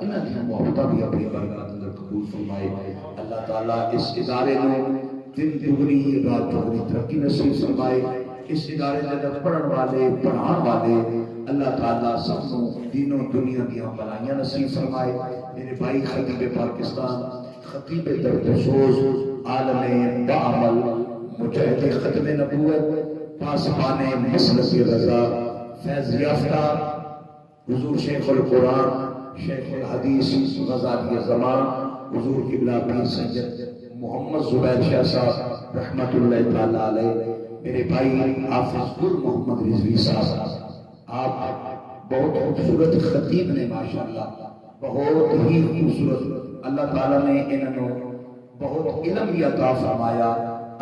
انہاں دی محبتاں بھی اپنی برکات اندر قبول فرمائے. اللہ تعالیٰ اس ادارے نو دن دگنی رات چگنی ترقی نصیب فرمائے. اس ادارے کے اندر پڑھن والے پڑھان والے اللہ تعالیٰ سب کو دین و دنیا دیا بلائیاں نصیب فرمائے. میرے بھائی خطیب پاکستان، خطیب درد سوز، عالم بعمل، مجاہد ختم نبوت، پاسبان مسلک رضا، فیض یافتہ حضور شیخ القرآن، شیخ الحدیث، غزالی زمان، حضور قبلہ پیر سید محمد زبیر شاہ صاحب رحمت اللہ تعالی علیہ. میرے بھائی حافظ گل محمد رضوی صاحب، آپ بہت خوبصورت خطیب نے ماشاءاللہ، بہت ہی خوبصورت. اللہ تعالیٰ نے انہوں بہت علم بھی عطا فرمایا،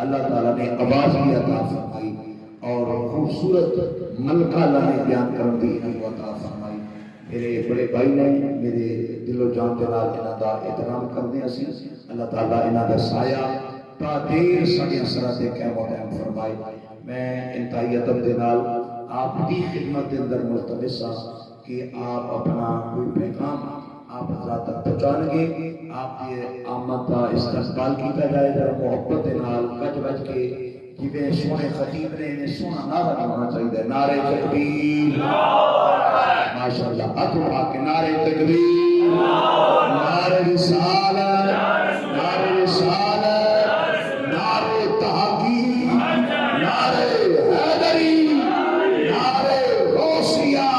اللہ تعالیٰ نے آواز بھی عطا فرمائی اور خوبصورت ملکہ اللہ نے بیان کرن دی انہوں عطا فرمائی. میرے بڑے بھائی نے میرے دل و جان کے نال انہاں دا احترام کرنے اسی. اللہ تعالیٰ انہاں دا سایہ تا دیر ساڈے سرات قائم و دائم فرمائے. میں انتہائی ادب دے نال آپ دی خدمت دے اندر ملتمس ہاں کہ آپ اپنا کوئی پیغام آپ حضرات تک پہنچان گے. آپ کی آمد کا استقبال کیتا جائے ذرا محبت دے نال گج بج کے جویں سونے خطیب نے انہیں سونا نعرہ ہونا چاہیے. نعرہ تکبیر ماشاءاللہ، اٹھا کے نعرہ تکبیر، نعرہ رسالت، نعرہ رسالت، نعرہ تحقیق، نعرہ حیدری، نعرہ غوثیہ،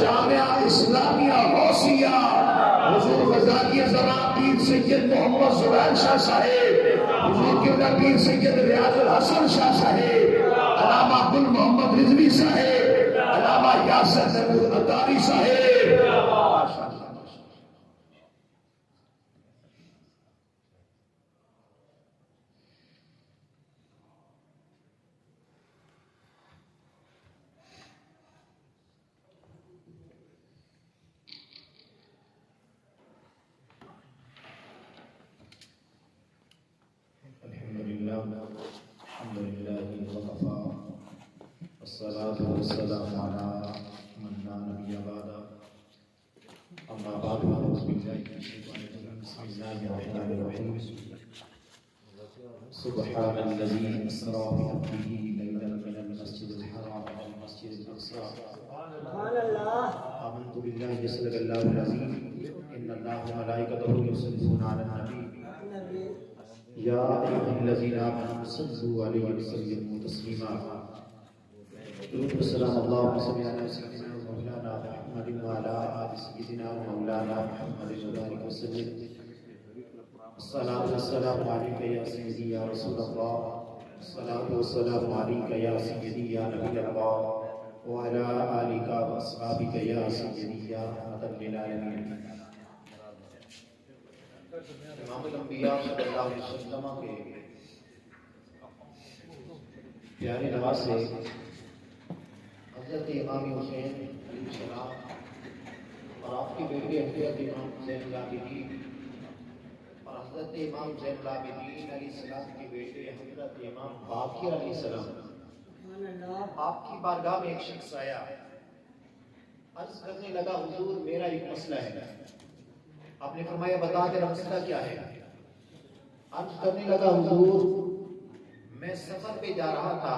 جامعہ اسلامیہ غوثیہ، حضور غزالی زمان پیر سید محمد زبیر شاہ صاحب، حضور قبلہ پیر سید ریاض الحسن شاہ صاحب، علامہ گل محمد رضوی صاحب، علامہ یاسر نور اتاری صاحب. الصلاة والسلام على من لا نبي بعده. أما بعد فأعوذ بالله من الشيطان الرجيم. بسم الله الرحمن الرحيم. سبحان الذي أسرى بعبده ليلا من المسجد الحرام إلى المسجد الأقصى. سبحان الله. آمنت بالله صدق الله العظيم. إن الله وملائكته يصلون على النبي يا أيها الذين آمنوا صلوا عليه وسلموا تسليما. درود والسلام اللهم صل على سيدنا ومولانا محمد وعلى آل سيدنا ومولانا محمد وبارك وسلم. الصلاة والسلام عليك يا سيدي يا رسول الله. الصلاة والسلام عليك يا سيدي يا نبي الله وعلى آلك وأصحابك يا سيدي يا رحمة للعالمين. امام الانبیاء صلی اللہ علیہ وسلم کے پیارے نواسے حضرت امام حسین علیہ السلام اور آپ کی بیٹی حضرت امام زین العابدین اور حضرت امام زین العابدین علیہ السلام کی بیٹے حضرت امام باقر علیہ السلام، آپ کی بارگاہ میں ایک شخص آیا، عرض کرنے لگا حضور میرا ایک مسئلہ ہے. آپ نے فرمایا بتا تیرا مسئلہ کیا ہے؟ عرض کرنے لگا حضور میں سفر پہ جا رہا تھا،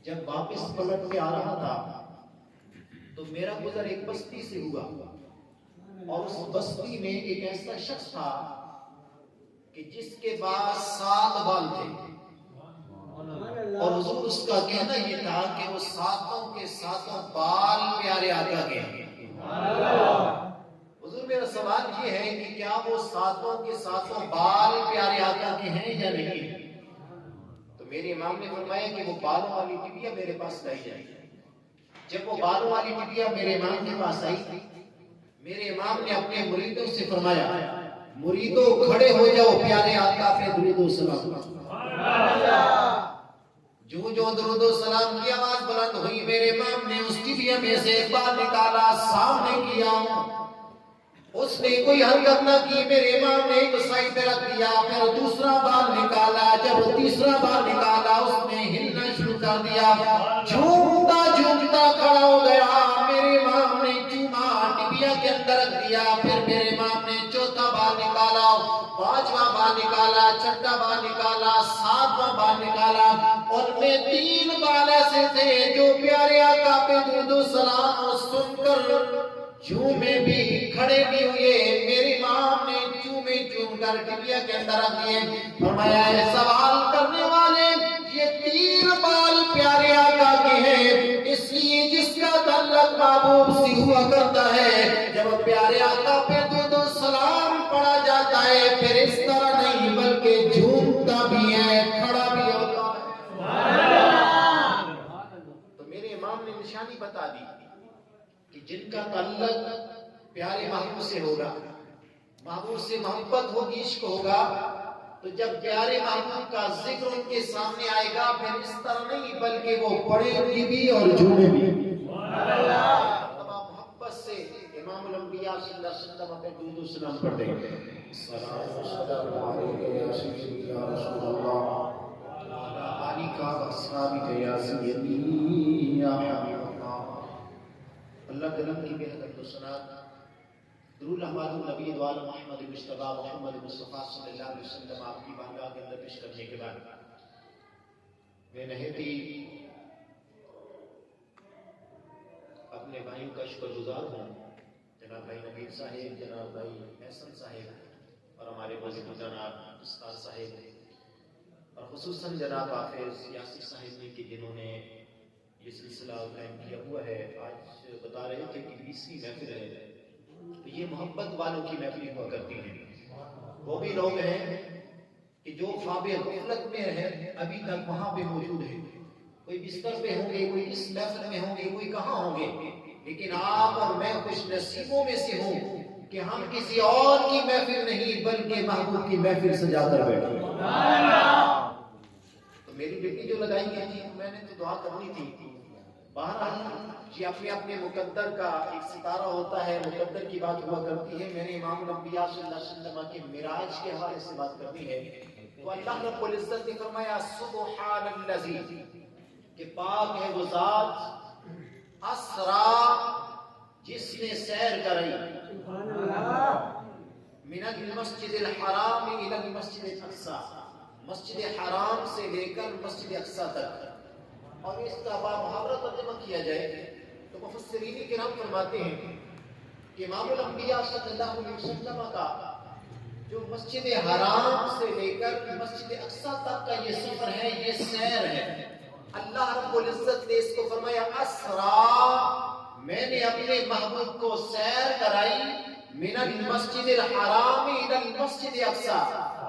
جب واپس پلٹ کے آ رہا تھا تو میرا گزر ایک بستی سے ہوا اور اس بستی میں ایک ایسا شخص تھا کہ جس کے پاس 7 بال تھے اور حضور اس کا کہنا یہ تھا کہ وہ 7 کے 7 بال پیارے آقا کے ہیں. حضور میرا سوال یہ ہے کہ کیا وہ 7 کے 7 بال پیارے آقا کے ہیں یا نہیں؟ تو میرے امام نے فرمایا کہ وہ بالوں والی ٹبیا میرے پاس لائی جائے. جب وہ بالوں والی ٹبیا میرے امام کے پاس آئی تھی، میرے امام نے اپنے مریدوں سے فرمایا مریدوں کھڑے ہو جاؤ، پیارے آقا پہ درود و سلام. جو جو درود و سلام کی آواز بلند ہوئی، میرے امام نے اس ٹبیا میں سے ایک بال نکالا، سامنے کیا، اس نے کوئی حرکت نہ کی. میرے امام نے ایک سائڈ پہ رکھ دیا، پھر دوسرا بال نکالا، جب تیسرا بال نکالا اس نے ہلنا شروع کر دیا، جھومتا جھومتا کھڑا ہو گیا. میرے امام نے چوما ٹبیا کے اندر رکھ دیا، گیا. پھر میرے امام نے چوتھا بال نکالا, پانچواں بال نکالا, چھٹا بال نکالا, ساتواں بال نکالا. ان میں 3 بال ایسے تھے جو پیارے آقا پہ درود و سلام سن کر جھومے بھی, کھڑے بھی ہوئے. میرے امام نے چوم کر ٹبیا کے اندر رکھ دیے. فرمایا ہے سوال کرنے والے, یہ 3 بال پیارے آقا کے ہیں, اس لیے جس کا تعلق محبوب سے ہوا کرتا ہے, جب پیارے آقا پہ درود و سلام پڑھا جاتا ہے پھر اس طرح نہیں بلکہ جھومتا بھی ہے, کھڑا بھی ہوتا ہے. تو میرے امام نے نشانی بتا دی کہ جن کا تعلق پیارے محبوب سے ہوگا, محبوب سے محبت ہوگی, عشق ہوگا, تو جب پیارے محبوب کا ذکر ان کے سامنے آئے گا پھر اس طرح نہیں بلکہ وہ پڑھیں گی بھی اور جھومے بھی. محبت سے امام الانبیاء صلی اللہ علیہ وسلم پہ درود و سلام پڑھ دیں گے. السلام علیکم یا سیدی یا رسول اللہ علیکہ و اصحابہ یا سیدی یا حبیب اللہ. اللہ کرم کی بے حد حسنات درود احمد النبی دوال محمد مصطفیٰ محمد مصطفیٰ صلی اللہ علیہ وسلم آپ کی بارگاہ کے اندر پیش کرنے کے بعد میں نہایت اپنے بھائیوں کا شکر گزار ہوں. جناب بھائی نبیل صاحب, جناب بھائی احسن صاحب اور ہمارے وزیر جناب استاد صاحب اور خصوصاً جناب حافظ یاسر صاحب نے کہ جنہوں نے یہ سلسلہ قائم کیا ہوا ہے. آج بتا رہے تھے کہ 20ویں محفل ہے, یہ محبت والوں کی محفل ہوا کرتی ہیں. وہ بھی لوگ ہیں کہ جو خواب غفلت میں ہیں ابھی تک وہاں پہ موجود ہیں. کوئی بستر پہ ہوں گے, کوئی اس محفل میں ہوں گے, کوئی کہاں ہوں گے, لیکن آپ اور میں خوش نصیبوں میں سے ہوں کہ ہم کسی اور کی محفل نہیں بلکہ محبوب کی محفل سجا کر بیٹھے. تو میری بیٹی جو لگائی گئی تھی میں نے تو دعا کرنی تھی. بہرحال یہ اپنے اپنے مقدر کا ایک ستارہ ہوتا ہے, مقدر کی بات ہوا کرتی ہے. میں نے امام الانبیاء صلی اللہ علیہ وسلم کے معراج کے حوالے سے بات کرنی ہے. تو اللہ رب العزت نے فرمایا سبحان الذی, کہ پاک ہے وہ ذات, اسرا جس نے سیر کرائی, من المسجد الحرام الى المسجد الاقصی, مسجد حرام سے لے کر مسجد اقصی تک. اور اس کا محاورہ ترجمہ کیا جائے تو مفسرین کرام فرماتے ہیں کہ امام الانبیاء صلی اللہ علیہ وسلم کا جو مسجد حرام سے لے کر مسجد اقصی تک کا یہ سفر ہے, یہ سیر ہے. اللہ رب العزت نے اس کو فرمایا اسرا, میں نے اپنے محبوب کو سیر کرائی, من المسجد الحرام الى المسجد اقصی,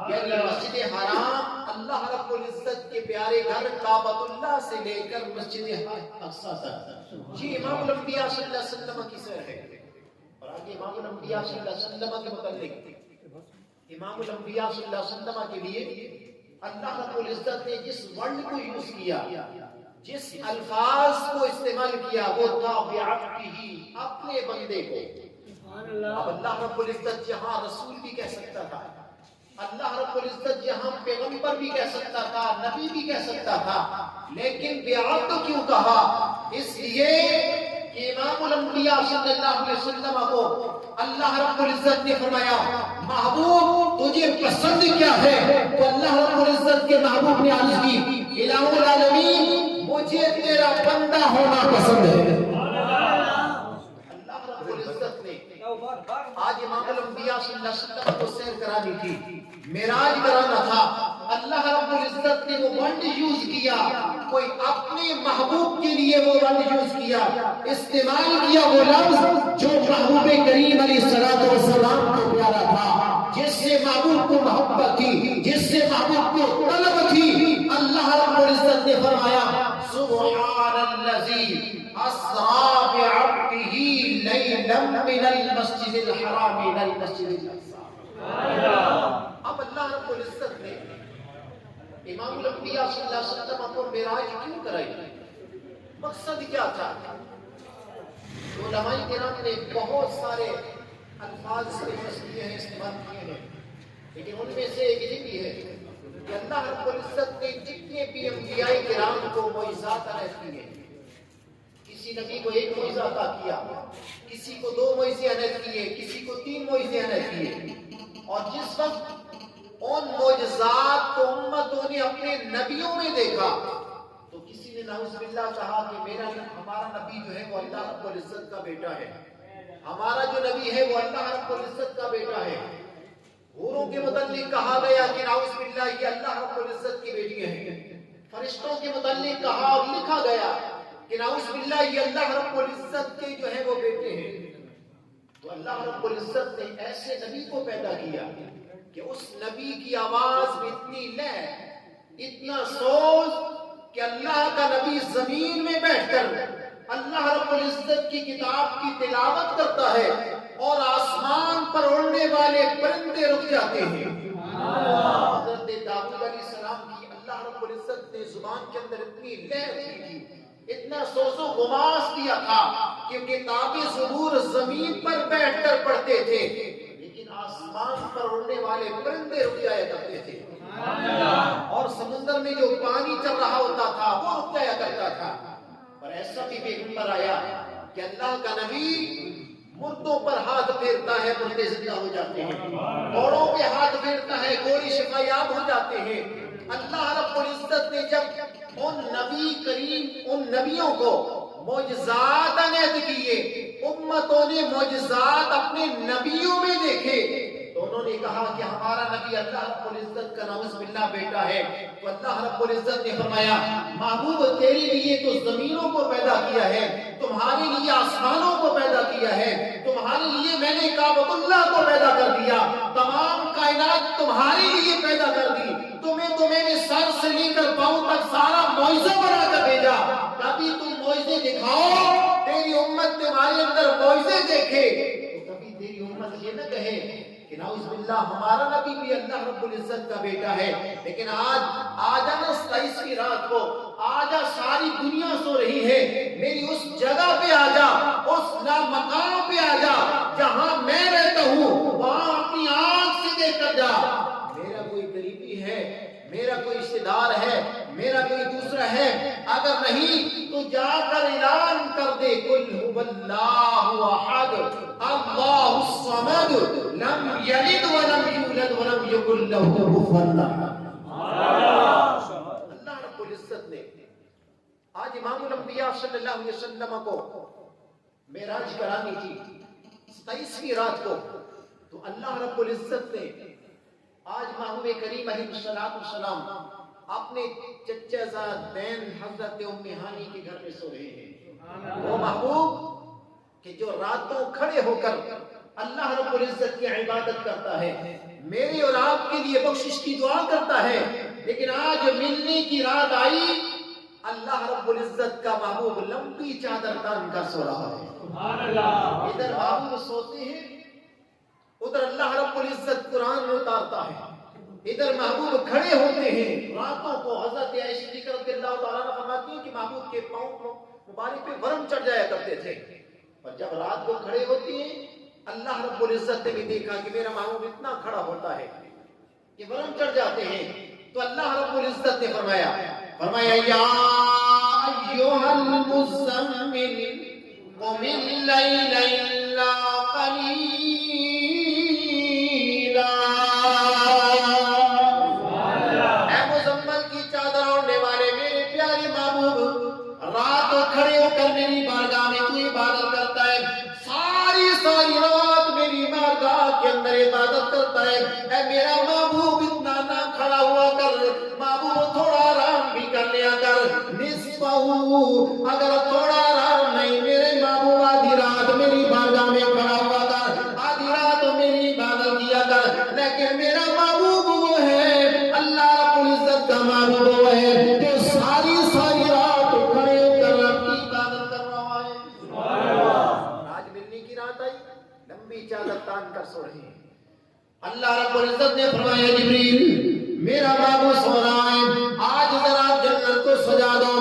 یعنی مسجد حرام اللہ رب العزت کے پیارے گھر کعبۃ اللہ سے لے کر مسجد اقصی تک. یہ امام الانبیاء صلی اللہ علیہ وسلم کی سیر ہے. اور آگے امام الانبیاء صلی اللہ علیہ وسلم کے متعلق امام الانبیاء صلی اللہ علیہ وسلم کے لیے اللہ رب العزت نے جس ورڈ کو یوز کیا, جس الفاظ کو استعمال کیا, وہ تھا بعبدہ, اپنے بندے کو. اب اللہ رب العزت جہاں رسول بھی کہہ سکتا تھا, اللہ رب العزت جہاں پیغمبر بھی کہہ سکتا تھا, نبی بھی کہہ سکتا تھا, لیکن بعبد کیوں کہا؟ اس لیے کہ امام الانبیاء صلی اللہ علیہ وسلم کو اللہ رب العزت نے فرمایا محبوب تجھے پسند کیا ہے؟ تو اللہ رب العزت کے محبوب نے عرض کی الہ العالمین مجھے تیرا بندہ ہونا پسند ہے. اللہ رب العزت نے آج امام الانبیاء صلی اللہ علیہ وسلم کو سیر کرانی تھی, معراج کرانا تھا. اللہ رب العزت نے وہ ورڈ یوز کیا, کوئی اپنے محبوب کے لیے وہ ورڈ یوز کیا, استعمال کیا وہ لفظ جو محبوب کریم علیہ الصلوۃ والسلام کو پیارا تھا, جس سے محبوب کو محبت تھی, جس سے محبوب کو طلب تھی. اللہ رب العزت نے فرمایا سبحان الذی اسرا بعبدہ لیلا من المسجد الحرام الى المسجد الاقصی. اب اللہ رب العزت نے امام الانبیاء صلی اللہ علیہ وسلم کو معراج کیوں کرائی؟ مقصد کیا تھا؟ علماء کرام نے بہت سارے الفاظ ہیں, استعمال کیے ہیں, لیکن ان میں سے ایک یہ بھی ہے کہ اللہ رب العزت نے جتنے بھی انبیاء کرام کو معجزات عطا کیے, کسی نبی کو ایک معجزہ عطا کیا, کسی کو 2 معجزے عنایت کیے، کسی کو 3 معجزے عنایت کیے، اور جس وقت ان معجزات کو امتوں نے اپنے نبیوں میں دیکھا تو کسی نے نعوذ باللہ کہا کہ ہمارا نبی جو ہے وہ اللہ رب العزت کا بیٹا ہے، ہمارا جو نبی ہے وہ اللہ رب العزت کا بیٹا ہے۔ حوروں کے متعلق کہا گیا کہ نعوذ باللہ یہ اللہ رب العزت کی بیٹیاں ہیں، فرشتوں کے متعلق کہا اور لکھا گیا کہ نعوذ باللہ یہ اللہ رب العزت کے جو ہے وہ بیٹے ہیں۔ تو اللہ رب العزت نے ایسے نبی کو پیدا کیا کہ اس نبی کی آواز میں اتنی لے، اتنا سوز کہ اللہ کا نبی زمین میں بیٹھ کر اللہ رب العزت کی کتاب کی تلاوت کرتا ہے اور آسمان پر اڑنے والے پرندے رک جاتے ہیں۔ حضرت داؤد علیہ السلام کی اللہ رب العزت نے زبان کے اندر اتنی لہر تھی، اتنا سوز و گماس دیا تھا کہ کتاب زبور زمین پر بیٹھ کر پڑھتے تھے، لیکن آسمان پر اڑنے والے پرندے رک جایا کرتے تھے، اور سمندر میں جو پانی چل رہا ہوتا تھا وہ رک جایا کرتا تھا۔ اور ایسا بھی پیغمبر آیا کہ اللہ کا نبی مردوں پر ہاتھ پھیرتا ہے، مردے زندہ ہو جاتے ہیں، گھوڑوں پہ ہاتھ پھیرتا ہے، گھوڑے شفا یاب ہو جاتے ہیں۔ اللہ رب العزت نے جب ان نبی کریم، ان نبیوں کو معجزات عنایت کیے، امتوں نے معجزات اپنے نبیوں میں دیکھے، تو انہوں نے کہا کہ ہمارا نبی اللہ رب العزت کا نعوذ باللہ بیٹا ہے۔ تو اللہ رب العزت نے فرمایا محبوب تیرے لیے تو زمینوں کو پیدا کیا ہے، تمہارے لیے آسمانوں کو پیدا کیا ہے، تمہارے لیے میں نے کعبۃ اللہ کو پیدا کر دیا، تمام کائنات تمہارے لیے پیدا کر دی، تمہیں تو میں نے سر سے لے کر پاؤں تک سارا معجزہ بنا کر بھیجا، کبھی تم معجزے دکھاؤ، تیری امت تمہارے اندر معجزے دیکھے تو کبھی تیری امت یہ نہ کہے کہ نعوذ باللہ ہمارا نبی بھی اللہ رب العزت کا بیٹا ہے۔ لیکن آج نا 27ویں رات کو آجا، ساری دنیا سو رہی ہے، میری اس جگہ پہ آجا، اس مقام پہ آجا جہاں میں رہتا ہوں، وہاں اپنی آنکھ سے دیکھ کر جا، میرا کوئی قریبی ہے، میرا کوئی رشتہ دار ہے، میرا کوئی دوسرا ہے، اگر نہیں تو جا کر اعلان کر دے قل هو اللہ احد اللہ الصمد لم یلد ولم یولد ولم یکن له کفوا احد۔ اللہ رب العزت نے آج امام الانبیاء صلی اللہ علیہ وسلم کو معراج کرانی تھی 27ویں رات کو، تو اللہ رب العزت نے آج محبوب کریم علیہ السلام اپنے چچا زاد بہن حضرت ام ہانی کے گھر میں سو رہے ہیں۔ وہ محبوب کہ جو راتوں کھڑے ہو کر اللہ رب العزت کی عبادت کرتا ہے، میرے اور آپ کے لیے بخشش کی دعا کرتا ہے، لیکن آج ملنے کی رات آئی، اللہ رب العزت کا محبوب لمبی چادر تان کر سو رہا ہے۔ ادھر محبوب سوتے ہیں، ادھر اللہ رب العزت قرآن اتارتا ہے، ادھر محبوب کھڑے ہوتے ہیں راتوں کو۔ حضرت عائشہ رضی اللہ تعالیٰ عنہ فرماتی ہیں کہ محبوب کے پاؤں مبارک پہ ورم چڑھ جایا کرتے تھے، اور جب رات کو کھڑے ہوتے ہیں اللہ رب العزت نے بھی دیکھا کہ میرا محبوب اتنا کھڑا ہوتا ہے کہ ورم چڑھ جاتے ہیں، تو اللہ رب العزت نے فرمایا یا ایھا المزمل قم اللیل الا قلیلا، اے مزمل کی چادر اوڑھنے والے میرے پیارے محبوب، رات کھڑے ہو کر میری بارگاہ میں تو عبادت کرتا ہے، ساری رات میری بارگاہ کے اندر عبادت کرتا ہے، اے میرا محبوب اتنا نہ کھڑا ہوا کر، محبوب تھوڑا آرام بھی کر لیا کر، نصفہ، اگر تھوڑا آرام نہیں، میرے محبوب آدھی رات میری بارگاہ میں کھڑا ہوا کر، آدھی رات میری عبادت کیا کر، لیکن میرا محبوب وہ ہے، اللہ رب العزت کا محبوب وہ ہے جو ساری رات کھڑے ہو کر رب کی عبادت کر رہا ہے۔ آج ملنے کی رات آئی، لمبی چادر تان کر سو رہے ہیں۔ اللہ رب العزت نے فرمایا جبریل میرا محبوب سو رہا ہے، آج ذرا جنت کو سجا دو،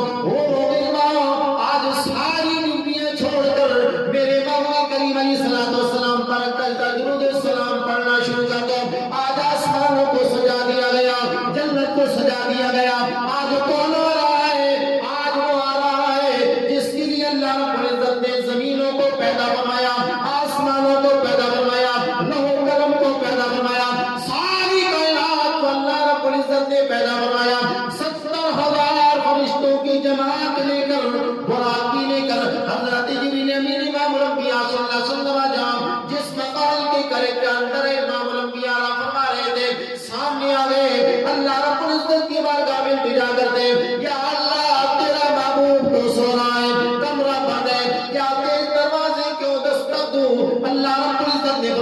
آج ساری دنیا چھوڑ کر میرے محبوب کریم علیہ السلام پر درود و سلام پڑھنا شروع کر دو۔ آج آسمانوں کو سجا دیا گیا، جنت کو سجا دیا گیا، آج کون آ رہا ہے؟ آج وہ آ رہا ہے جس کے لیے اللہ رب العزت نے زمینوں کو پیدا فرمایا،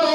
2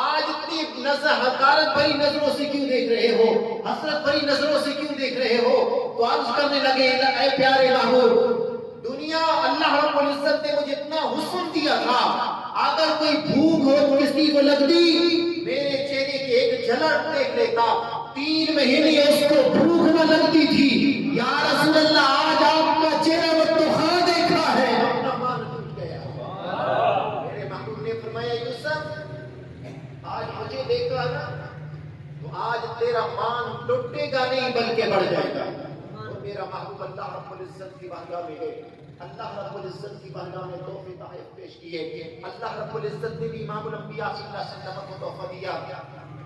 آج اتنی حقارت بھری نظروں سے کیوں دیکھ رہے ہو؟ حسرت بھری نظروں سے کیوں دیکھ رہے ہو؟ تو عرض کرنے لگے اے پیارے محبوب، دنیا اللہ رب العزت نے مجھے اتنا حسن دیا تھا، اگر کوئی بھوک ہو کسی کو لگتی میرے چہرے کی ایک جھلک دیکھ لیتا، 3 مہینے اس کو بھوک نہ لگتی تھی۔ یا رسول اللہ آج آپ کا چہرہ بطخاں دیکھا ہے، اپنا مان ٹوٹ گیا۔ میرے محبوب نے فرمایا یوسف آج مجھے دیکھا نا تو آج تیرا مان ٹوٹے گا نہیں بلکہ بڑھ جائے گا۔ اور میرا محبوب اللہ رب العزت کی بارگاہ میں ہے، اللہ رب العزت کی بارگاہ میں تحفے تحائف پیش کیے، اللہ رب العزت نے بھی امام الانبیاء صلی اللہ علیہ وسلم کو تحفہ دیا۔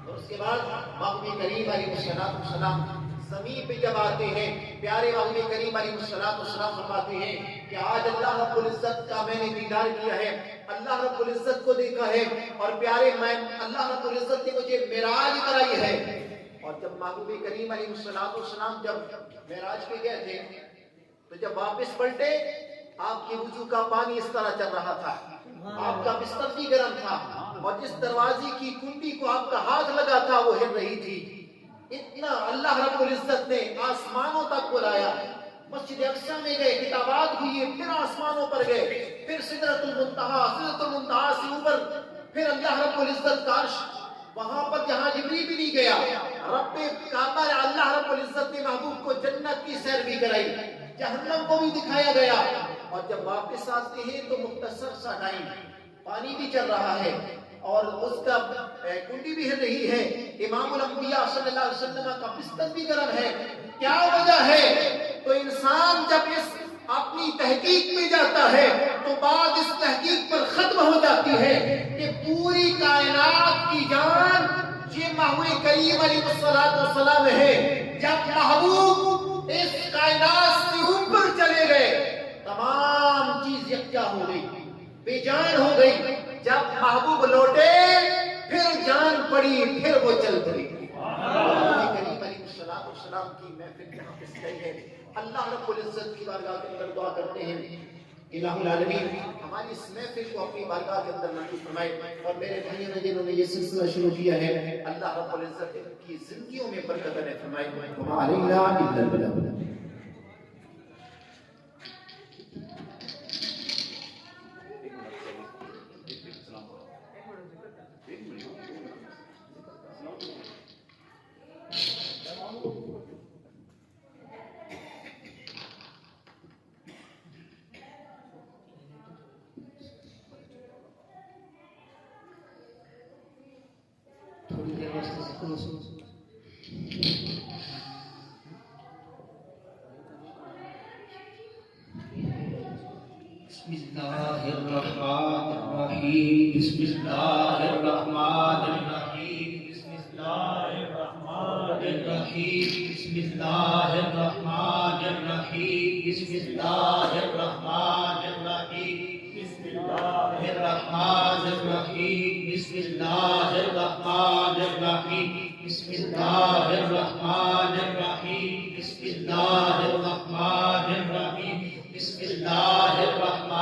اور اس کے بعد محبوب کریم علیہ السلام زمین پہ جب آتے ہیں، پیارے محبوب کریم علیہ السلام فرماتے ہیں کہ آج اللہ رب العزت کا میں نے دیدار کیا ہے، اللہ رب العزت کو دیکھا ہے، اور پیارے میں اللہ رب العزت نے مجھے معراج کرائی ہے۔ اور جب محبوب کریم علیہ السلام جب معراج پہ گئے تھے تو جب واپس پلٹے آپ کی وضو کا پانی اس طرح چل رہا تھا، آپ کا بستر بھی گرم تھا، اور جس دروازے کی کنڈی کو آپ کا ہاتھ لگا تھا وہ ہل رہی تھی۔ اتنا اللہ رب العزت نے آسمانوں تک بلایا، مسجد اقصی میں گئے، خطابات ہوئی، پھر آسمانوں پر گئے، پھر سدرۃ المنتہا سے اوپر، پھر اللہ رب العزت کا عرش، وہاں پر جہاں جبریل بھی نہیں گیا، رب کعبہ اللہ رب العزت نے محبوب کو جنت کی سیر بھی کرائی، جہنم کو بھی دکھایا گیا۔ اور جب واپس آتے ہیں تو مختصر سا ٹائم، پانی بھی چل رہا ہے اور اس کا کنڈی بھی ہل رہی ہے، امام الانبیاء صلی اللہ علیہ وسلم کا بستر بھی گرم ہے۔ کیا وجہ ہے؟ تو انسان جب اس اپنی تحقیق میں جاتا ہے تو بعد اس تحقیق پر ختم ہو جاتی ہے کہ پوری کائنات کی جان یہ محبوب کریم علیہ السلام ہے۔ جب محبوب اس کائنات سے اوپر چلے گئے تمام چیز یکجا ہو گئی، بے جان ہو گئی۔ جب محبوب لوٹے پھر جان پڑی، پھر وہ چل پڑی۔ کریم علیہ السلام کی محفل یہاں پہ سجائی ہے، اللہ رب العزت کی بارگاہ کے اندر دعا کرتے ہیں الہ العالمین ہماری اس محفل کو اپنی بارگاہ کے اندر محفوظ فرمائے۔ اور میرے بھائیوں نے جنہوں نے یہ سلسلہ شروع کیا ہے، اللہ رب العزت کی زندگیوں میں برکت عطا فرمائے۔ وما علینا الا البلاغ۔ تھوڑی دیر واسطے سکون سنو۔ بسم اللہ الرحمن الرحیم، بسم اللہ الرحمن الرحیم، بسم اللہ الرحمن الرحیم، بسم اللہ الرحمن الرحیم، بسم اللہ الرحمن الرحیم، بسم اللہ الرحمن الرحیم، بسم اللہ الرحمن الرحیم، بسم اللہ الرحمن الرحیم، بسم اللہ الرحمن الرحیم، بسم اللہ الرحمن